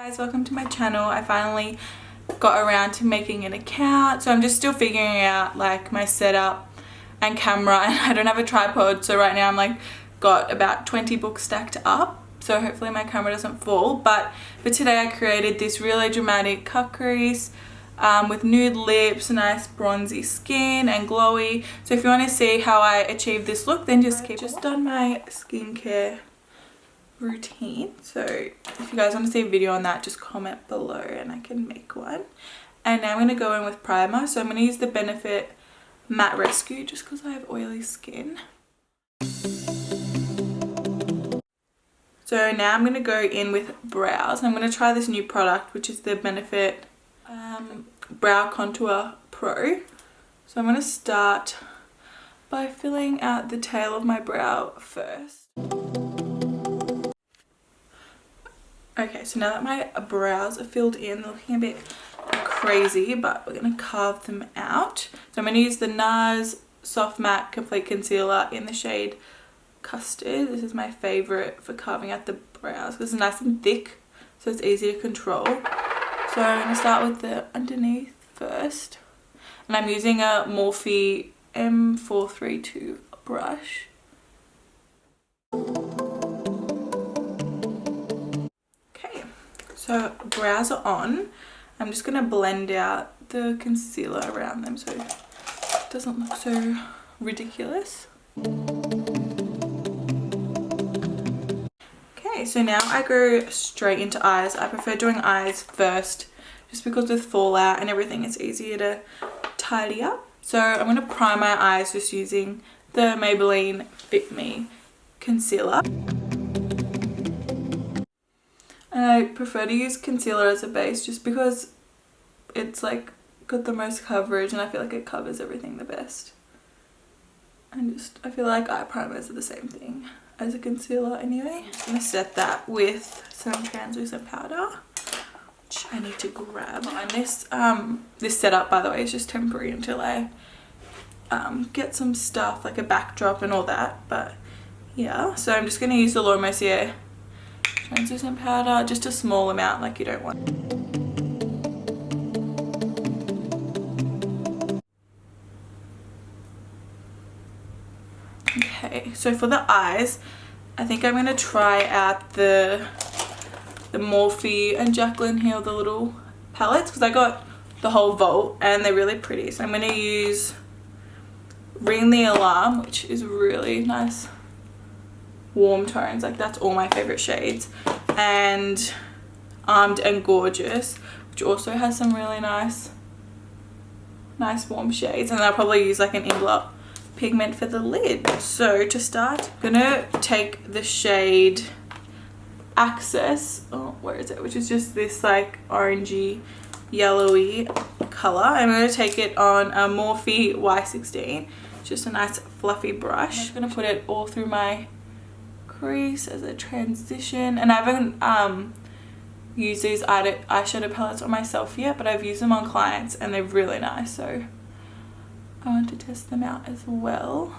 Guys, welcome to my channel. I finally got around to making an account, so I'm just still figuring out like my setup and camera, and I don't have a tripod, so right now I'm like got about 20 books stacked up, so hopefully my camera doesn't fall. But for today I created this really dramatic cut crease with nude lips, nice bronzy skin and glowy. So if you want to see how I achieve this look, then just keep just done my skincare routine, so if you guys want to see a video on that, just comment below and I can make one. And now I'm going to go in with primer, so I'm going to use the Benefit Matte Rescue just because I have oily skin. So now I'm going to go in with brows. I'm going to try this new product, which is the Benefit Brow Contour Pro. So I'm going to start by filling out the tail of my brow first. Okay, so now that my brows are filled in, they're looking a bit crazy, but we're going to carve them out. So I'm going to use the NARS Soft Matte Complete Concealer in the shade Custard. This is my favourite for carving out the brows because it's nice and thick, so it's easy to control. So I'm going to start with the underneath first. And I'm using a Morphe M432 brush. So brows are on. I'm just going to blend out the concealer around them so it doesn't look so ridiculous. Okay, so now I go straight into eyes. I prefer doing eyes first just because with fallout and everything it's easier to tidy up. So I'm going to prime my eyes just using the Maybelline Fit Me concealer. And I prefer to use concealer as a base just because it's like got the most coverage and I feel like it covers everything the best. And just I feel like eye primers are the same thing as a concealer anyway. I'm just going to set that with some translucent powder, which I need to grab. And this setup, by the way, is just temporary until I get some stuff like a backdrop and all that. But yeah, so I'm just going to use the Laura Mercier translucent powder, just a small amount, like you don't want. Okay, so for the eyes, I think I'm going to try out the Morphe and Jaclyn Hill, the little palettes, because I got the whole vault and they're really pretty. So I'm going to use Ring the Alarm, which is really nice warm tones, like that's all my favorite shades, and Armed and Gorgeous, which also has some really nice warm shades. And then I'll probably use like an Inglot pigment for the lid. So to start, I'm gonna take the shade Access, where is it, which is just this like orangey yellowy color. I'm gonna take it on a Morphe Y16, just a nice fluffy brush. I'm just gonna put it all through my crease as a transition. And I haven't used these eyeshadow palettes on myself yet, but I've used them on clients and they're really nice, so I want to test them out as well.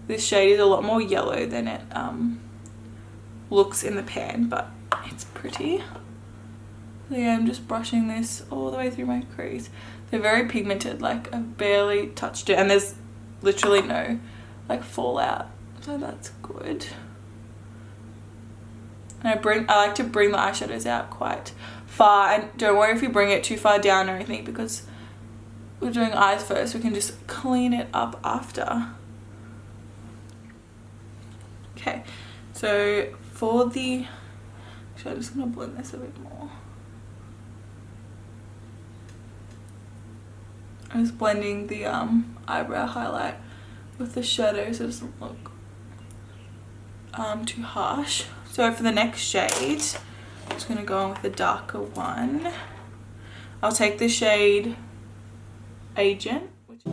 This shade is a lot more yellow than it looks in the pan, but it's pretty. So yeah, I'm just brushing this all the way through my crease. They're very pigmented, like I've barely touched it and there's literally no like fallout. So that's good. And I like to bring the eyeshadows out quite far, and don't worry if you bring it too far down or anything, because we're doing eyes first, we can just clean it up after. Okay, so for the, actually I'm just going to blend this a bit more. I'm just blending the eyebrow highlight with the shadow so it doesn't look too harsh. So for the next shade, I'm just going to go on with a darker one. I'll take the shade Agent, which so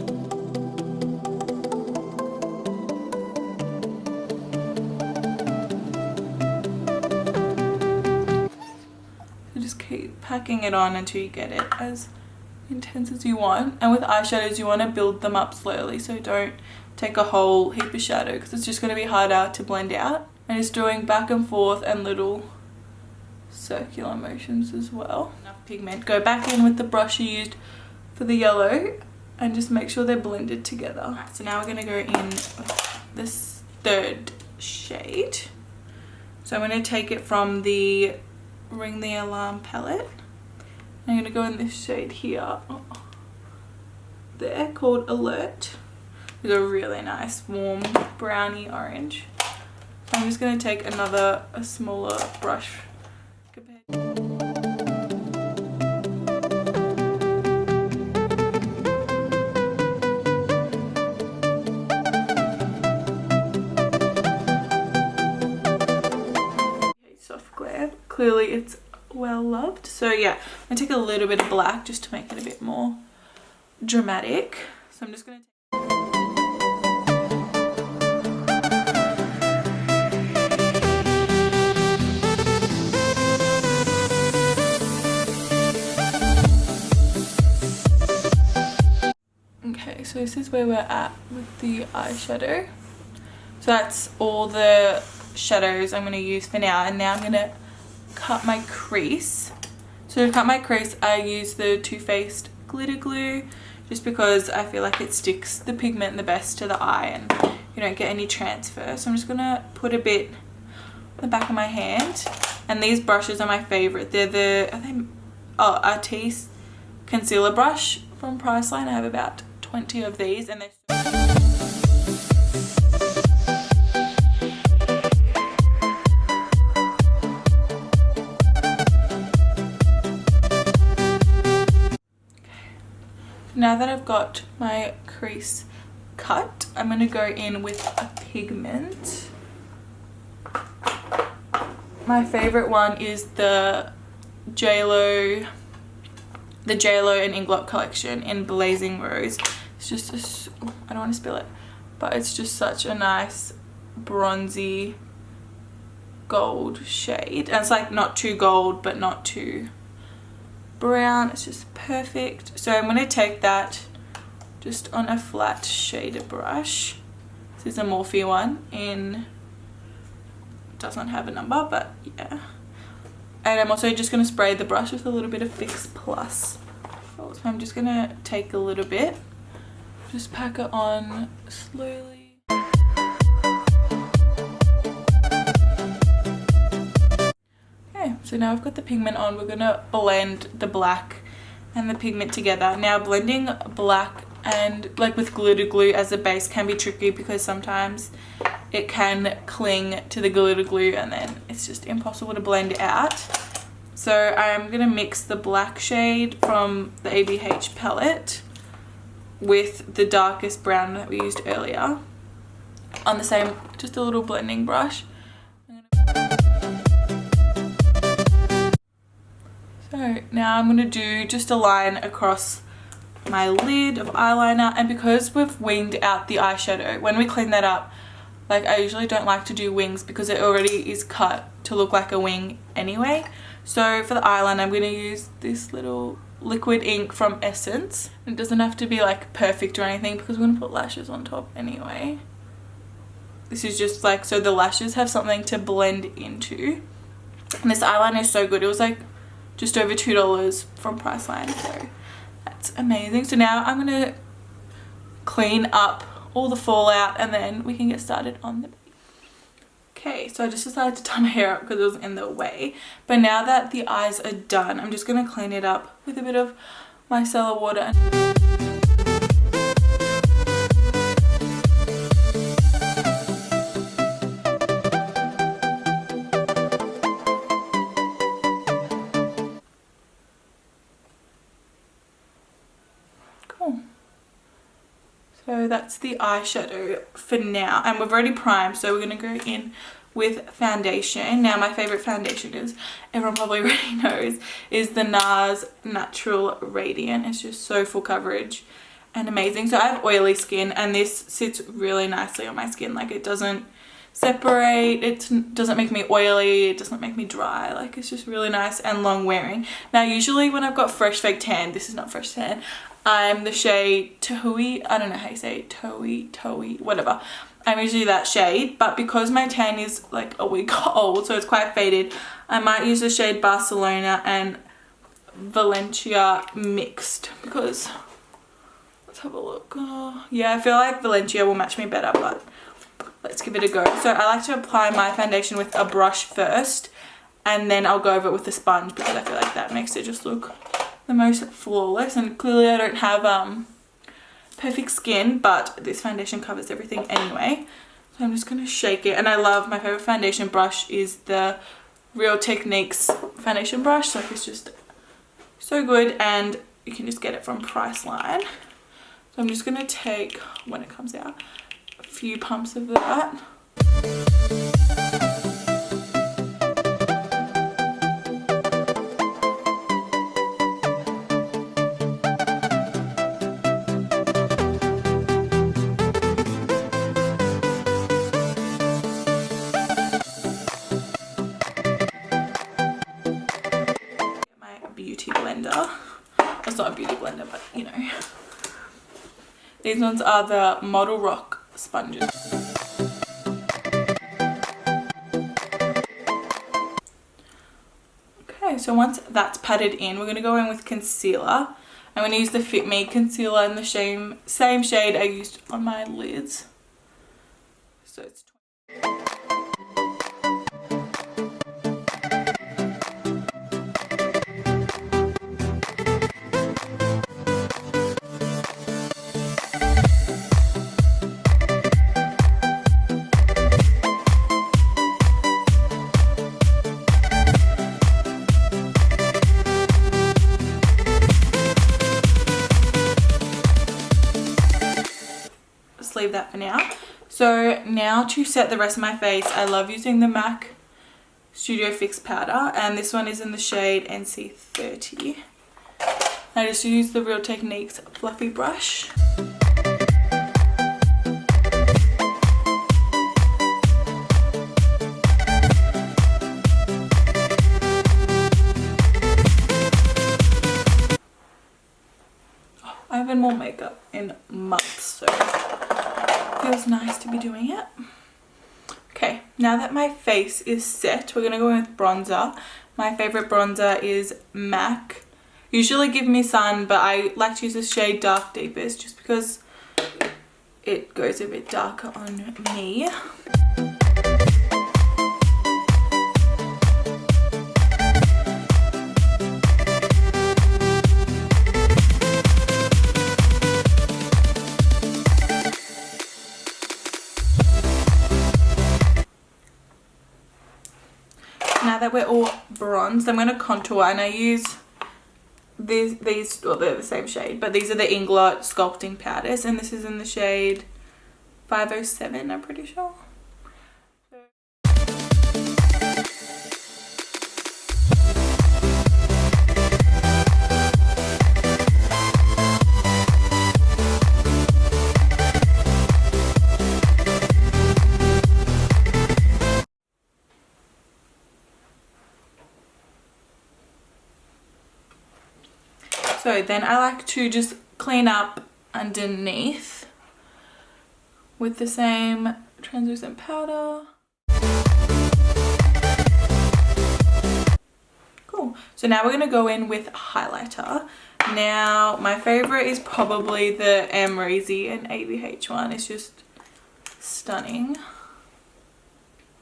just keep packing it on until you get it as intense as you want. And with eyeshadows you want to build them up slowly, so don't take a whole heap of shadow because it's just going to be harder to blend out. And just doing back and forth and little circular motions as well. Enough pigment. Go back in with the brush you used for the yellow and just make sure they're blended together. Alright, so now we're going to go in with this third shade. So I'm going to take it from the Ring the Alarm palette. I'm going to go in this shade here. There, called Alert. It's a really nice warm browny orange. So I'm just going to take a smaller brush. Soft glare. Clearly it's well loved. So yeah, I'm going to take a little bit of black just to make it a bit more dramatic. So I'm just going to so this is where we're at with the eyeshadow. So that's all the shadows I'm going to use for now, and now I'm going to cut my crease. So to cut my crease I use the Too Faced glitter glue just because I feel like it sticks the pigment the best to the eye and you don't get any transfer. So I'm just going to put a bit on the back of my hand, and these brushes are my favorite. They're the Artiste concealer brush from Priceline. I have about 20 of these and they're Now that I've got my crease cut, I'm going to go in with a pigment. My favorite one is the JLo and Inglot collection in Blazing Rose. It's just I don't want to spill it, but it's just such a nice bronzy gold shade, and it's like not too gold but not too brown. It's just perfect. So I'm going to take that just on a flat shader brush. This is a Morphe one in, doesn't have a number, but yeah. And I'm also just going to spray the brush with a little bit of Fix Plus. So I'm just going to take a little bit, just pack it on slowly. Okay, so now I've got the pigment on. We're going to blend the black and the pigment together. Now blending black and like with glitter glue as a base can be tricky because sometimes it can cling to the glitter glue and then it's just impossible to blend it out. So I'm going to mix the black shade from the ABH palette with the darkest brown that we used earlier on the same, just a little blending brush. So now I'm going to do just a line across my lid of eyeliner, and because we've winged out the eyeshadow, when we clean that up, like I usually don't like to do wings because it already is cut to look like a wing anyway. So for the eyeliner I'm going to use this little liquid ink from Essence. It doesn't have to be like perfect or anything because we're going to put lashes on top anyway. This is just like so the lashes have something to blend into. And this eyeliner is so good. It was like just over $2 from Priceline, so that's amazing. So now I'm going to clean up all the fallout and then we can get started on the Okay, so I just decided to tie my hair up because it was in the way. But now that the eyes are done, I'm just going to clean it up with a bit of micellar water. Cool. So that's the eyeshadow for now, and we've already primed, so we're going to go in with foundation. Now my favorite foundation is, everyone probably already knows, is the NARS Natural Radiant. It's just so full coverage and amazing. So I have oily skin and this sits really nicely on my skin. Like it doesn't separate, it doesn't make me oily, it doesn't make me dry. Like it's just really nice and long wearing. Now usually when I've got fresh fake tan, this is not fresh tan, I'm the shade Towie, I don't know how you say it, Towie, whatever. I'm usually that shade, but because my tan is like a week old, so it's quite faded, I might use the shade Barcelona and Valencia mixed because, let's have a look. Yeah, I feel like Valencia will match me better, but let's give it a go. So I like to apply my foundation with a brush first, and then I'll go over it with a sponge because I feel like that makes it just look the most flawless. And clearly I don't have perfect skin, but this foundation covers everything anyway. So I'm just going to shake it. And I love, my favorite foundation brush is the Real Techniques foundation brush. Like, it's just so good, and you can just get it from Priceline. So I'm just going to take, when it comes out, a few pumps of that. Beauty blender. It's not a beauty blender, but you know. These ones are the Model Rock sponges. Okay, so once that's patted in, we're going to go in with concealer. I'm going to use the Fit Me concealer in the same shade I used on my lids. So it's leave that for now. So now to set the rest of my face, I love using the MAC Studio Fix powder, and this one is in the shade NC30. I just use the Real Techniques fluffy brush. I haven't worn makeup in months, so it feels nice to be doing it. Okay, now that my face is set, we're gonna go in with bronzer. My favorite bronzer is MAC. Usually Give Me Sun, but I like to use the shade Dark Deepest just because it goes a bit darker on me. Now that we're all bronzed, I'm going to contour, and I use these, well, they're the same shade, but these are the Inglot sculpting powders, and this is in the shade 507, I'm pretty sure. So then I like to just clean up underneath with the same translucent powder. Cool. So now we're going to go in with highlighter. Now my favorite is probably the Amrezy and ABH one. It's just stunning.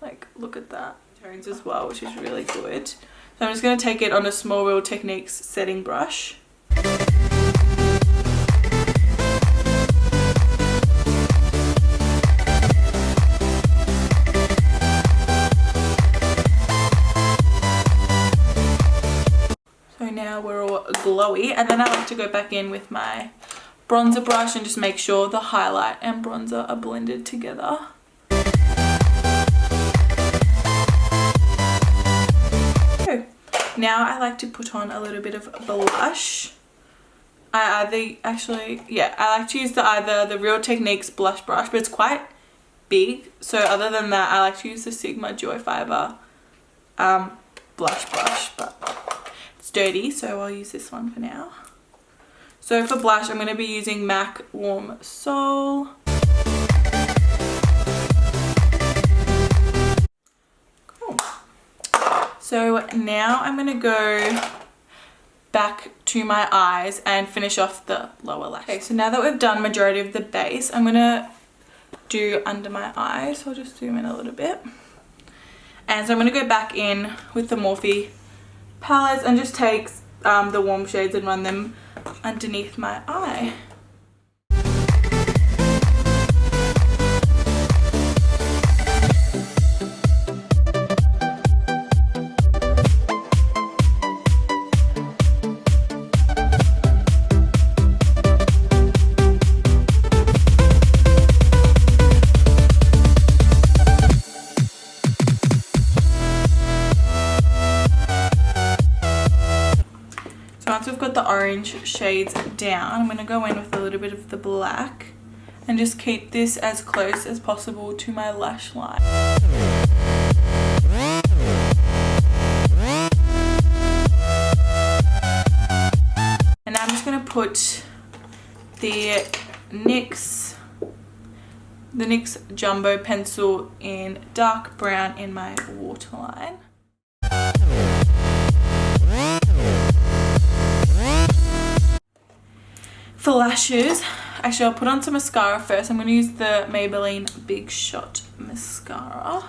Like, look at that. Tones as well, which is really good. So I'm just going to take it on a small Real Techniques setting brush. So now we're all glowy, and then I like to go back in with my bronzer brush and just make sure the highlight and bronzer are blended together. So now I like to put on a little bit of blush. I like to use either the Real Techniques blush brush, but it's quite big. So other than that, I like to use the Sigma Joy Fiber blush brush, but it's dirty, so I'll use this one for now. So for blush, I'm going to be using MAC Warm Soul. Cool. So now I'm going to go back to my eyes and finish off the lower lash. Okay, so now that we've done majority of the base, I'm going to do under my eyes. So I'll just zoom in a little bit. And so I'm going to go back in with the Morphe palettes and just take the warm shades and run them underneath my eye. Once we've got the orange shades down, I'm going to go in with a little bit of the black and just keep this as close as possible to my lash line. And now I'm just going to put the NYX Jumbo pencil in dark brown in my waterline. For lashes, actually I'll put on some mascara first. I'm going to use the Maybelline Big Shot mascara.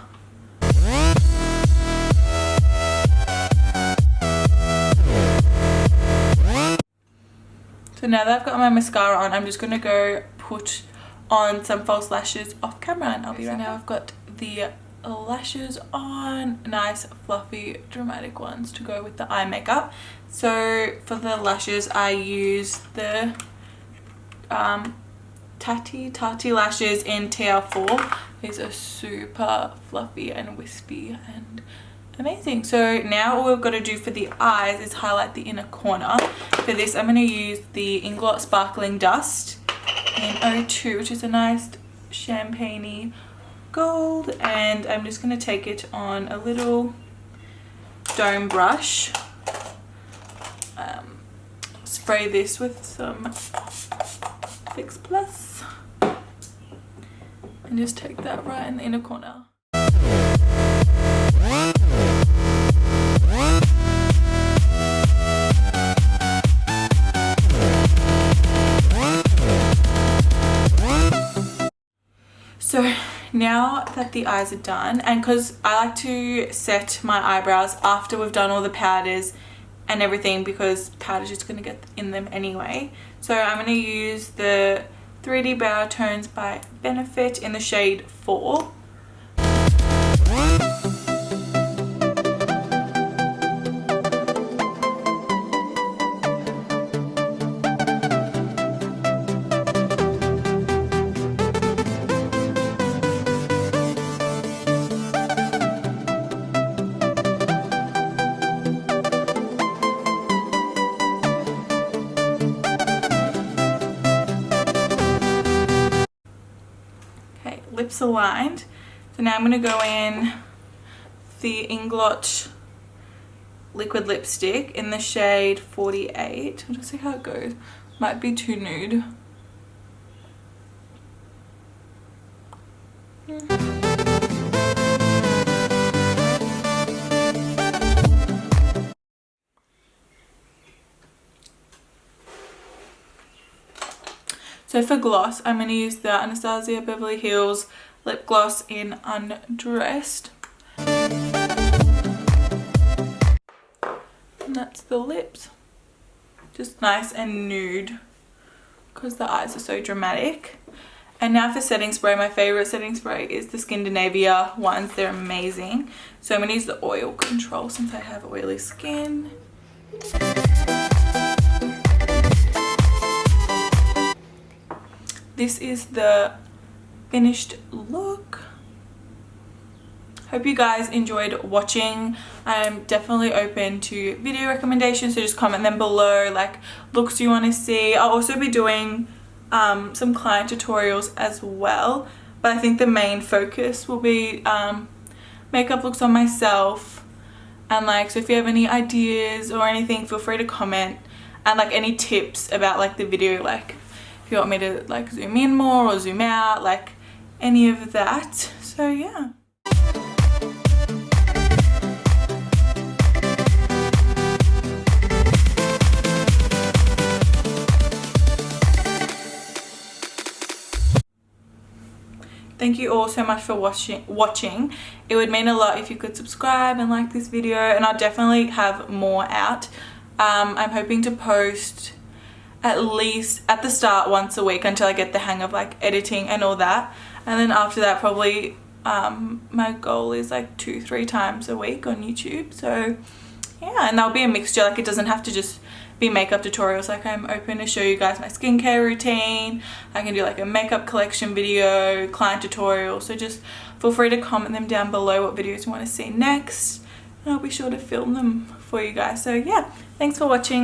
So now that I've got my mascara on, I'm just going to go put on some false lashes off camera and I'll be right back. Now I've got the lashes on, nice fluffy dramatic ones to go with the eye makeup. So for the lashes I use the Tati lashes in TR4. These are super fluffy and wispy and amazing. So now all we've got to do for the eyes is highlight the inner corner. For this I'm going to use the Inglot Sparkling Dust in 02, which is a nice champagne-y gold, and I'm just going to take it on a little dome brush. Spray this with some Fix Plus and just take that right in the inner corner. So now that the eyes are done, and because I like to set my eyebrows after we've done all the powders and everything, because powder's just going to get in them anyway. So I'm going to use the 3D Brow Tones by Benefit in the shade 4. Lips aligned. So now I'm going to go in the Inglot liquid lipstick in the shade 48. I'll just see how it goes. Might be too nude. So for gloss, I'm going to use the Anastasia Beverly Hills lip gloss in Undressed. And that's the lips. Just nice and nude because the eyes are so dramatic. And now for setting spray, my favorite setting spray is the Skindinavia ones. They're amazing. So I'm going to use the oil control since I have oily skin. This is the finished look. Hope you guys enjoyed watching. I'm definitely open to video recommendations, so just comment them below, like looks you want to see. I'll also be doing some client tutorials as well, but I think the main focus will be makeup looks on myself. And like, so if you have any ideas or anything, feel free to comment, and like any tips about like the video, like if you want me to like zoom in more or zoom out, like any of that. So yeah. thank you all so much for watching. It would mean a lot if you could subscribe and like this video, and I'll definitely have more out. I'm hoping to post at least at the start once a week until I get the hang of like editing and all that, and then after that probably my goal is like 2-3 times a week on YouTube. So yeah, and there'll be a mixture, like it doesn't have to just be makeup tutorials. Like I'm open to show you guys my skincare routine. I can do like a makeup collection video, client tutorial, so just feel free to comment them down below what videos you want to see next, and I'll be sure to film them for you guys. So yeah, thanks for watching.